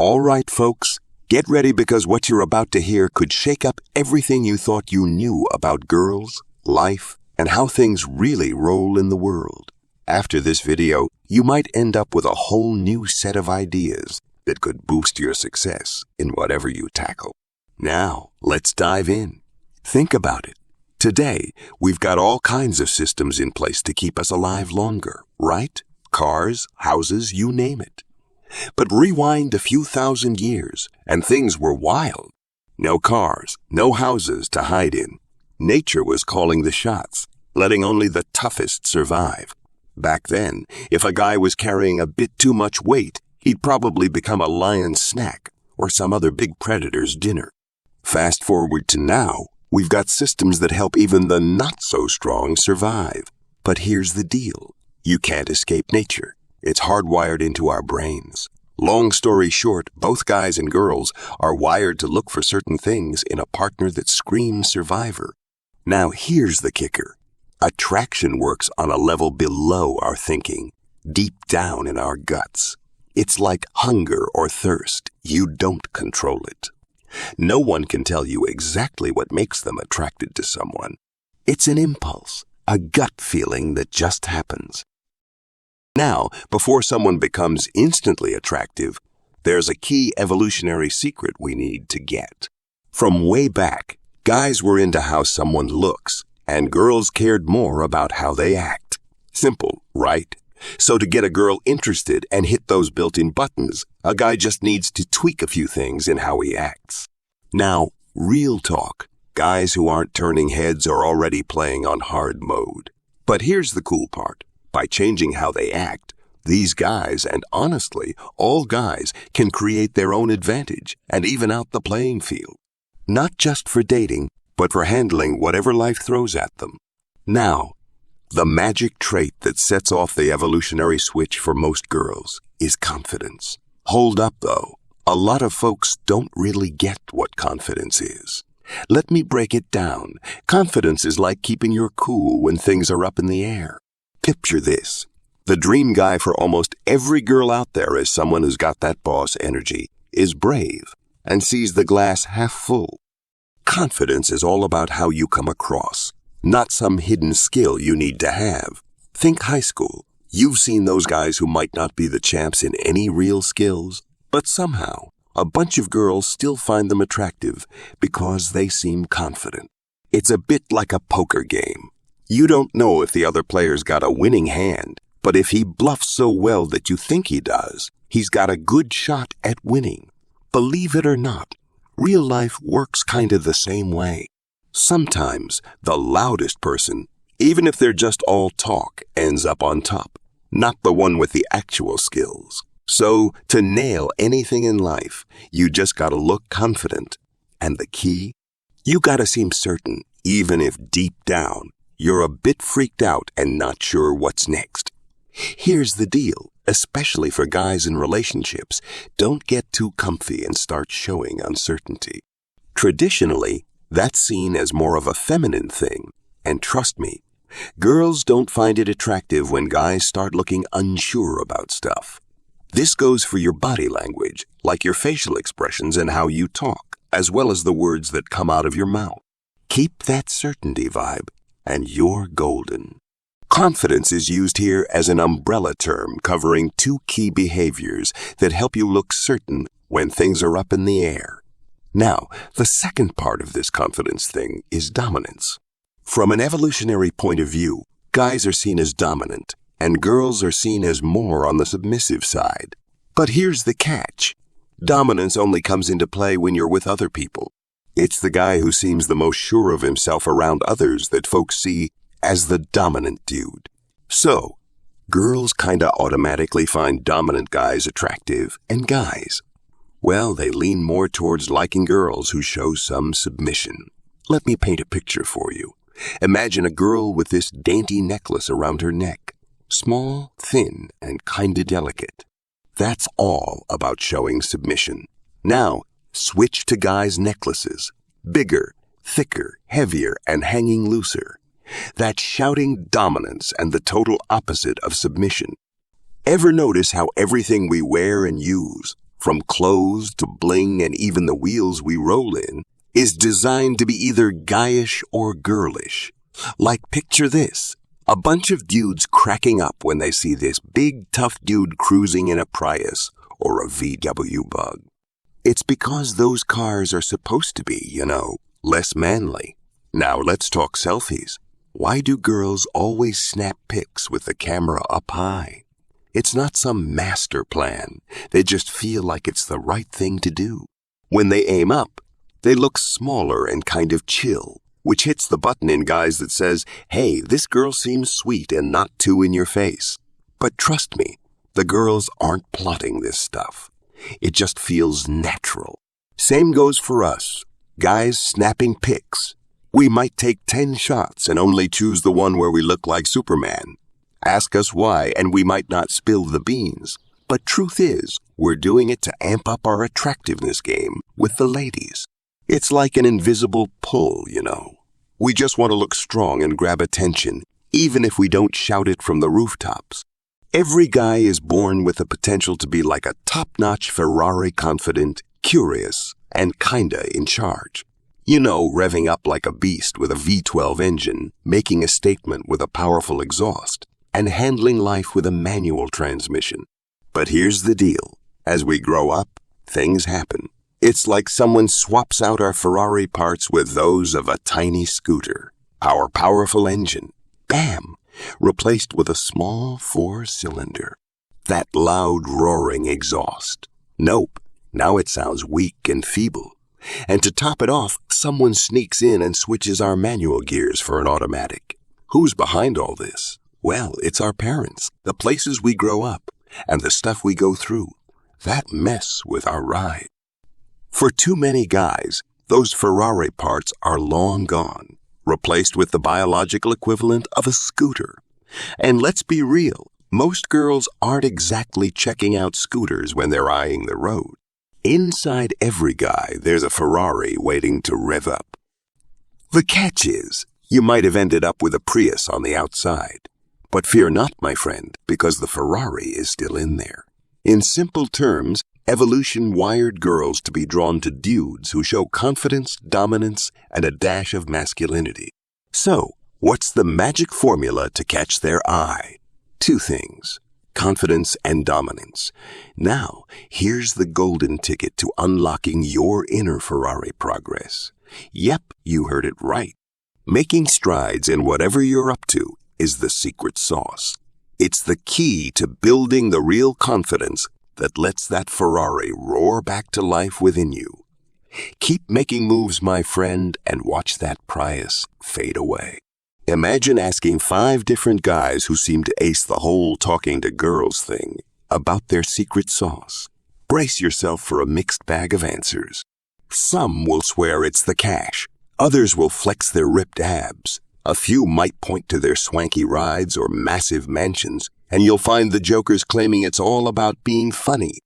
All right, folks, get ready because what you're about to hear could shake up everything you thought you knew about girls, life, and how things really roll in the world. After this video, you might end up with a whole new set of ideas that could boost your success in whatever you tackle. Now, let's dive in. Think about it. Today, we've got all kinds of systems in place to keep us alive longer, right? Cars, houses, you name it. But rewind a few thousand years, and things were wild. No cars, no houses to hide in. Nature was calling the shots, letting only the toughest survive. Back then, if a guy was carrying a bit too much weight, he'd probably become a lion's snack or some other big predator's dinner. Fast forward to now, we've got systems that help even the not-so-strong survive. But here's the deal. You can't escape nature. It's hardwired into our brains. Long story short, both guys and girls are wired to look for certain things in a partner that screams survivor. Now here's the kicker. Attraction works on a level below our thinking, deep down in our guts. It's like hunger or thirst. You don't control it. No one can tell you exactly what makes them attracted to someone. It's an impulse, a gut feeling that just happens. Now, before someone becomes instantly attractive, there's a key evolutionary secret we need to get. From way back, guys were into how someone looks, and girls cared more about how they act. Simple, right? So to get a girl interested and hit those built-in buttons, a guy just needs to tweak a few things in how he acts. Now, real talk. Guys who aren't turning heads are already playing on hard mode. But here's the cool part. By changing how they act, these guys, and honestly, all guys, can create their own advantage and even out the playing field. Not just for dating, but for handling whatever life throws at them. Now, the magic trait that sets off the evolutionary switch for most girls is confidence. Hold up, though. A lot of folks don't really get what confidence is. Let me break it down. Confidence is like keeping your cool when things are up in the air. Picture this. The dream guy for almost every girl out there is someone who's got that boss energy, is brave, and sees the glass half full. Confidence is all about how you come across, not some hidden skill you need to have. Think high school. You've seen those guys who might not be the champs in any real skills, but somehow a bunch of girls still find them attractive because they seem confident. It's a bit like a poker game. You don't know if the other player's got a winning hand, but if he bluffs so well that you think he does, he's got a good shot at winning. Believe it or not, real life works kind of the same way. Sometimes the loudest person, even if they're just all talk, ends up on top, not the one with the actual skills. So, to nail anything in life, you just gotta look confident. And the key? You gotta seem certain, even if deep down, you're a bit freaked out and not sure what's next. Here's the deal, especially for guys in relationships. Don't get too comfy and start showing uncertainty. Traditionally, that's seen as more of a feminine thing. And trust me, girls don't find it attractive when guys start looking unsure about stuff. This goes for your body language, like your facial expressions and how you talk, as well as the words that come out of your mouth. Keep that certainty vibe, and you're golden. Confidence is used here as an umbrella term covering two key behaviors that help you look certain when things are up in the air. Now, the second part of this confidence thing is dominance. From an evolutionary point of view, guys are seen as dominant, and girls are seen as more on the submissive side. But here's the catch. Dominance only comes into play when you're with other people. It's the guy who seems the most sure of himself around others that folks see as the dominant dude. So, girls kinda automatically find dominant guys attractive, and guys, well, they lean more towards liking girls who show some submission. Let me paint a picture for you. Imagine a girl with this dainty necklace around her neck. Small, thin, and kinda delicate. That's all about showing submission. Now, switch to guys' necklaces. Bigger, thicker, heavier, and hanging looser. That's shouting dominance and the total opposite of submission. Ever notice how everything we wear and use, from clothes to bling and even the wheels we roll in, is designed to be either guyish or girlish. Like, picture this. A bunch of dudes cracking up when they see this big, tough dude cruising in a Prius or a VW Bug. It's because those cars are supposed to be, less manly. Now let's talk selfies. Why do girls always snap pics with the camera up high? It's not some master plan. They just feel like it's the right thing to do. When they aim up, they look smaller and kind of chill, which hits the button in guys that says, hey, this girl seems sweet and not too in your face. But trust me, the girls aren't plotting this stuff. It just feels natural. Same goes for us, guys snapping pics. We might take 10 shots and only choose the one where we look like Superman. Ask us why, and we might not spill the beans. But truth is, we're doing it to amp up our attractiveness game with the ladies. It's like an invisible pull, We just want to look strong and grab attention, even if we don't shout it from the rooftops. Every guy is born with the potential to be like a top-notch Ferrari confident, curious, and kinda in charge. Revving up like a beast with a V12 engine, making a statement with a powerful exhaust, and handling life with a manual transmission. But here's the deal. As we grow up, things happen. It's like someone swaps out our Ferrari parts with those of a tiny scooter. Our powerful engine, bam, replaced with a small 4-cylinder. That loud roaring exhaust. Nope, now it sounds weak and feeble. And to top it off, someone sneaks in and switches our manual gears for an automatic. Who's behind all this? Well, it's our parents, the places we grow up, and the stuff we go through. That mess with our ride. For too many guys, those Ferrari parts are long gone, replaced with the biological equivalent of a scooter. And let's be real, most girls aren't exactly checking out scooters when they're eyeing the road. Inside every guy, there's a Ferrari waiting to rev up. The catch is, you might have ended up with a Prius on the outside. But fear not, my friend, because the Ferrari is still in there. In simple terms, evolution wired girls to be drawn to dudes who show confidence, dominance, and a dash of masculinity. So, what's the magic formula to catch their eye? 2 things. Confidence and dominance. Now, here's the golden ticket to unlocking your inner Ferrari progress. Yep, you heard it right. Making strides in whatever you're up to is the secret sauce. It's the key to building the real confidence that lets that Ferrari roar back to life within you. Keep making moves, my friend, and watch that Prius fade away. Imagine asking 5 different guys who seem to ace the whole talking to girls thing about their secret sauce. Brace yourself for a mixed bag of answers. Some will swear it's the cash. Others will flex their ripped abs. A few might point to their swanky rides or massive mansions, and you'll find the jokers claiming it's all about being funny.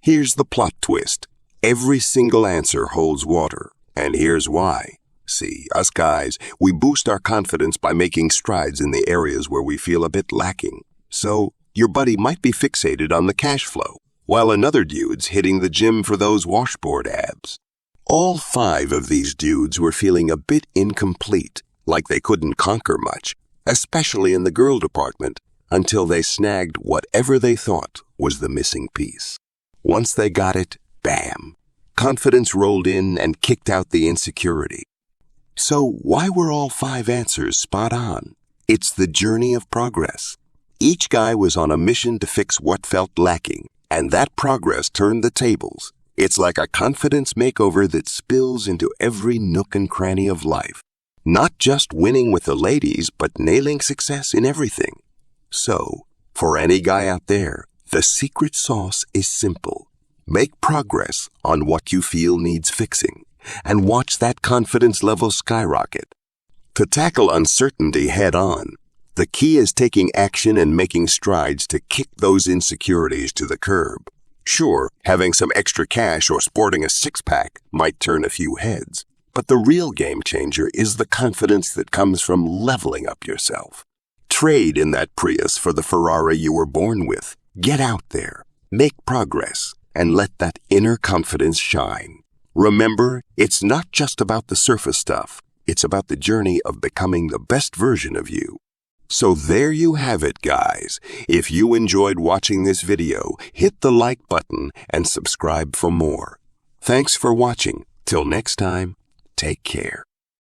Here's the plot twist. Every single answer holds water, and here's why. See, us guys, we boost our confidence by making strides in the areas where we feel a bit lacking. So, your buddy might be fixated on the cash flow, while another dude's hitting the gym for those washboard abs. All 5 of these dudes were feeling a bit incomplete, like they couldn't conquer much, especially in the girl department, until they snagged whatever they thought was the missing piece. Once they got it, bam! Confidence rolled in and kicked out the insecurity. So why were all 5 answers spot on? It's the journey of progress. Each guy was on a mission to fix what felt lacking, and that progress turned the tables. It's like a confidence makeover that spills into every nook and cranny of life. Not just winning with the ladies, but nailing success in everything. So, for any guy out there, the secret sauce is simple. Make progress on what you feel needs fixing, and watch that confidence level skyrocket. To tackle uncertainty head on, the key is taking action and making strides to kick those insecurities to the curb. Sure, having some extra cash or sporting a 6-pack might turn a few heads, but the real game changer is the confidence that comes from leveling up yourself. Trade in that Prius for the Ferrari you were born with. Get out there. Make progress. and let that inner confidence shine. Remember, it's not just about the surface stuff. It's about the journey of becoming the best version of you. So there you have it, guys. If you enjoyed watching this video, hit the like button and subscribe for more. Thanks for watching. Till next time, take care.